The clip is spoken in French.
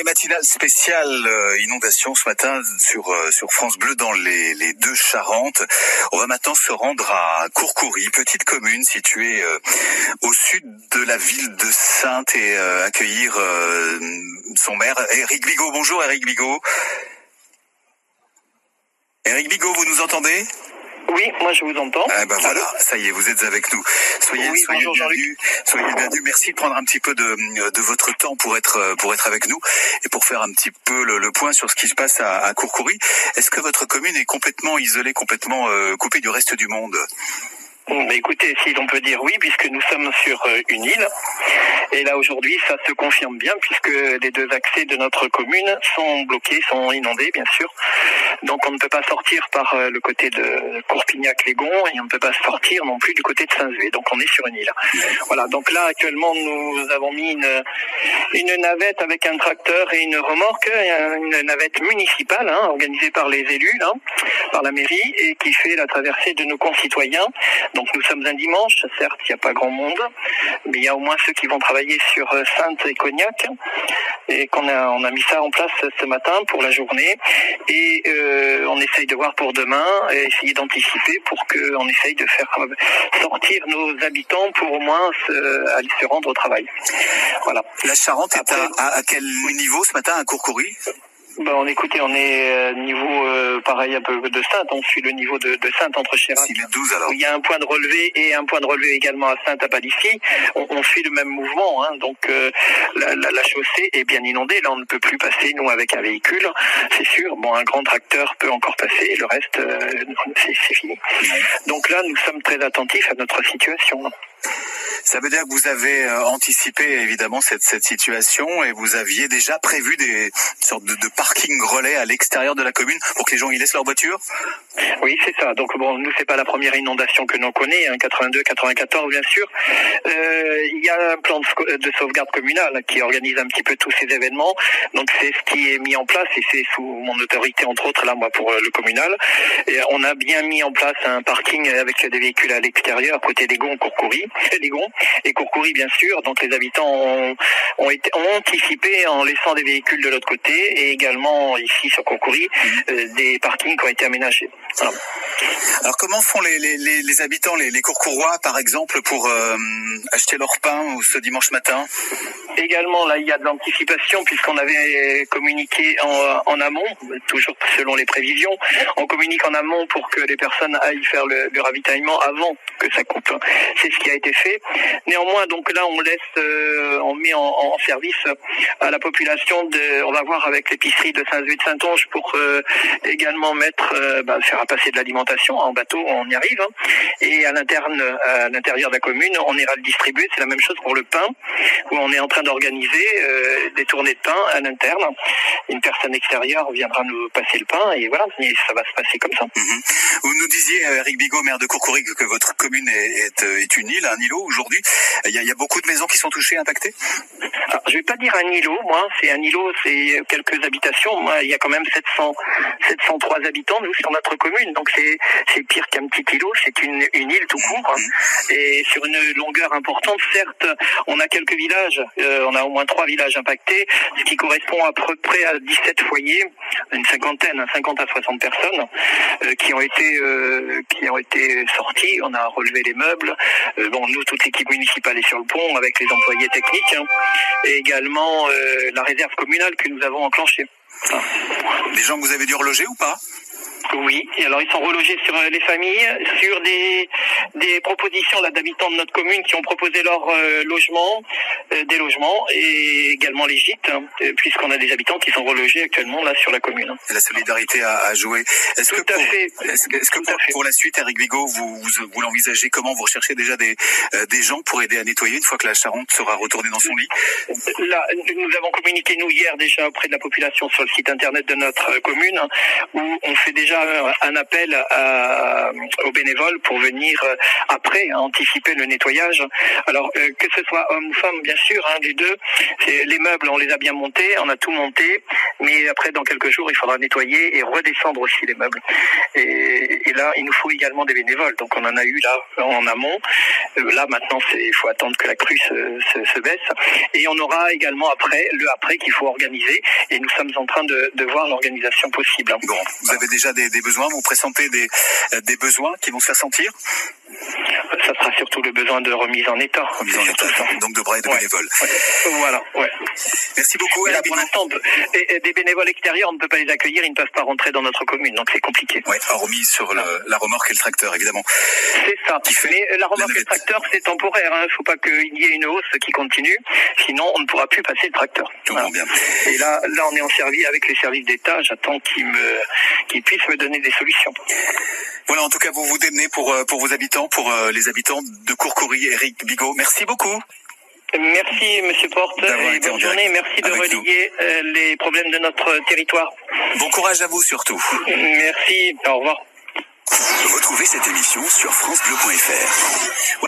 Matinale spéciale inondation ce matin sur France Bleu dans les deux Charentes. On va maintenant se rendre à Courcoury, petite commune située au sud de la ville de Saintes et accueillir son maire, Éric Bigot. Bonjour Éric Bigot. Éric Bigot, vous nous entendez ? Oui, moi je vous entends. Ah ben voilà, ça y est, vous êtes avec nous. Soyez le bienvenu. Merci de prendre un petit peu de votre temps pour être avec nous et pour faire un petit peu le point sur ce qui se passe à Courcoury. Est-ce que votre commune est complètement isolée, complètement coupée du reste du monde ? Écoutez, si l'on peut dire oui, puisque nous sommes sur une île. Et là, aujourd'hui, ça se confirme bien, puisque les deux accès de notre commune sont bloqués, sont inondés, bien sûr. Donc, on ne peut pas sortir par le côté de Courpignac-les-Gonds et on ne peut pas sortir non plus du côté de Saint-Zué. Donc, on est sur une île. Voilà. Donc là, actuellement, nous avons mis une navette avec un tracteur et une remorque, une navette municipale, organisée par les élus, par la mairie, et qui fait la traversée de nos concitoyens. Donc nous sommes un dimanche, certes il n'y a pas grand monde, mais il y a au moins ceux qui vont travailler sur Saintes et Cognac, et on a mis ça en place ce matin pour la journée, et on essaye de voir pour demain, et essayer d'anticiper pour qu'on essaye de faire sortir nos habitants pour au moins aller se rendre au travail. Voilà. La Charente est à quel niveau ce matin à Courcoury ? Écoutez, on est niveau pareil un peu de Saintes, on suit le niveau de Saintes entre Chérac. C'est les 12 alors. Il y a un point de relevé et un point de relevé également à Saintes à Palissy. On suit le même mouvement, donc la chaussée est bien inondée. Là, on ne peut plus passer, nous, avec un véhicule, c'est sûr. Bon, un grand tracteur peut encore passer, le reste, c'est fini. Donc là, nous sommes très attentifs à notre situation. Ça veut dire que vous avez anticipé évidemment cette situation et vous aviez déjà prévu des sortes de parking relais à l'extérieur de la commune pour que les gens y laissent leur voiture ? Oui, c'est ça. Donc nous c'est pas la première inondation que l'on connaît, 82, 94 bien sûr. Il y a un plan de sauvegarde communale qui organise un petit peu tous ces événements. Donc c'est ce qui est mis en place et c'est sous mon autorité entre autres là moi pour le communal. Et on a bien mis en place un parking avec des véhicules à l'extérieur côté des Gonds, Courcoury, et Courcoury bien sûr. Donc les habitants ont anticipé en laissant des véhicules de l'autre côté et également ici sur Courcoury des parkings qui ont été aménagés. Voilà. Alors comment font les habitants, les Courcourois par exemple pour acheter leur pain ce dimanche matin ? Également, là, il y a de l'anticipation puisqu'on avait communiqué en amont, toujours selon les prévisions. On communique en amont pour que les personnes aillent faire le ravitaillement avant que ça coupe. C'est ce qui a été fait. Néanmoins, donc là, on met en service à la population on va voir avec l'épicerie de Saint-Zué de Saintonge pour également faire passer de l'alimentation en bateau, on y arrive. Et à l'intérieur de la commune, on ira le distribuer. C'est la même chose pour le pain, où on est en train d'organiser des tournées de pain à l'interne. Une personne extérieure viendra nous passer le pain et voilà, et ça va se passer comme ça. Vous nous disiez, Éric Bigot, maire de Courcoury, que votre commune est une île, un îlot aujourd'hui. Il y a beaucoup de maisons qui sont touchées, impactées ? Alors, je vais pas dire un îlot, moi. C'est un îlot, c'est quelques habitations. Moi, il y a quand même 703 habitants, nous, sur notre commune. Donc c'est pire qu'un petit îlot, c'est une île tout court. Et sur une longueur importante, certes, on a quelques villages, on a au moins 3 villages impactés, ce qui correspond à peu près à 17 foyers, une cinquantaine, 50 à 60 personnes qui ont été sortis. On a relevé les meubles. Nous, toute l'équipe municipale est sur le pont avec les employés techniques et également la réserve communale que nous avons enclenchée. Des gens que vous avez dû reloger ou pas ? Oui, et alors ils sont relogés sur les familles, sur des propositions là d'habitants de notre commune qui ont proposé leur des logements et également les gîtes, puisqu'on a des habitants qui sont relogés actuellement là sur la commune. La solidarité a joué. Est-ce que pour la suite, Éric Bigot, vous l'envisagez comment ? Vous recherchez déjà des gens pour aider à nettoyer une fois que la Charente sera retournée dans son lit ? Là, nous avons communiqué nous hier déjà auprès de la population sur le site internet de notre commune où on fait déjà un appel aux bénévoles pour venir après anticiper le nettoyage. Alors que ce soit hommes ou femmes, bien sûr, les deux. Les meubles, on les a bien montés, on a tout monté, mais après, dans quelques jours, il faudra nettoyer et redescendre aussi les meubles. Et là, il nous faut également des bénévoles. Donc, on en a eu là en amont. Là, maintenant, il faut attendre que la crue se baisse. Et on aura également le après qu'il faut organiser. Et nous sommes en train de voir l'organisation possible. Bon, vous avez déjà des besoins, vous pressentez des besoins qui vont se faire sentir? Ça sera surtout le besoin de remise en état. Remise en état, donc de bras et de bénévoles. Voilà, ouais. Merci beaucoup. Là, pour l'instant, des bénévoles extérieurs, on ne peut pas les accueillir, ils ne peuvent pas rentrer dans notre commune, donc c'est compliqué. Oui, remise sur la remorque et le tracteur, évidemment. C'est ça. Mais la remorque et le tracteur, c'est temporaire. Il ne faut pas qu'il y ait une hausse qui continue, sinon on ne pourra plus passer le tracteur. Voilà. Bien. Et là, on est en service avec les services d'État. J'attends qu'ils puissent me donner des solutions. Voilà, en tout cas, vous vous démenez pour vos habitants, pour les habitants de Courcoury. Éric Bigot, merci beaucoup. Merci, Monsieur Porte, et bonne journée. Merci de relayer les problèmes de notre territoire. Bon courage à vous surtout. Merci, au revoir. Retrouvez cette émission sur francebleu.fr.